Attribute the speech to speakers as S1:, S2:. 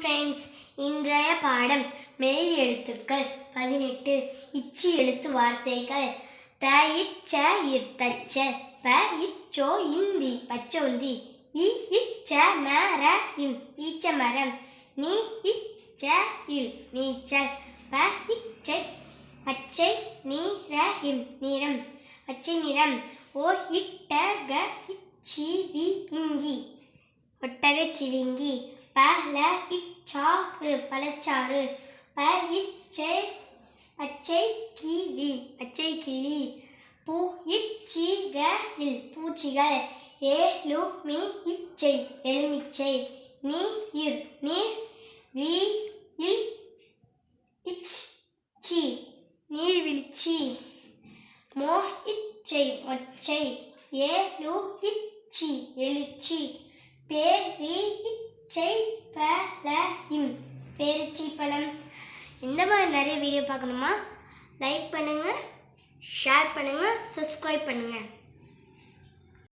S1: Friends, இன்றைய பாடம் மெய் எழுத்துக்கள் 18. இச்சி எழுத்து வார்த்தைகள். த இச்ச இர்த்தச்ச, ப இச்சோ இந்தி பச்சோந்தி, இ இச்ச மர இம் ஈச்ச மரம், நீ இச்ச இல் நீச்சல், ப இச்சை பச்சை நீர இம் நிறம் பச்சை நிறம், ஓ இட்ட க இச்சி வி இங்கி ஒட்டகச் சிவிங்கி, பல இச்சாறு பழச்சாறு, ப இச்சை பச்சை கிளி பச்சை கிளி, பூ இச்சி க இல் பூச்சிகள், ஏலு மீ இச்சை எலுமிச்சை, நீ இர் நீர், வி இல் இச்சி நீர்வீழ்ச்சி, மோ இச்சை மொச்சை, ஏலு இச்சி எழுச்சி, பேரி இச்சை பழம் பேரிச்சை பழம். இந்த மாதிரி நிறைய வீடியோ பார்க்கணுமா? லைக் பண்ணுங்கள், ஷேர் பண்ணுங்கள், சப்ஸ்கிரைப் பண்ணுங்கள்.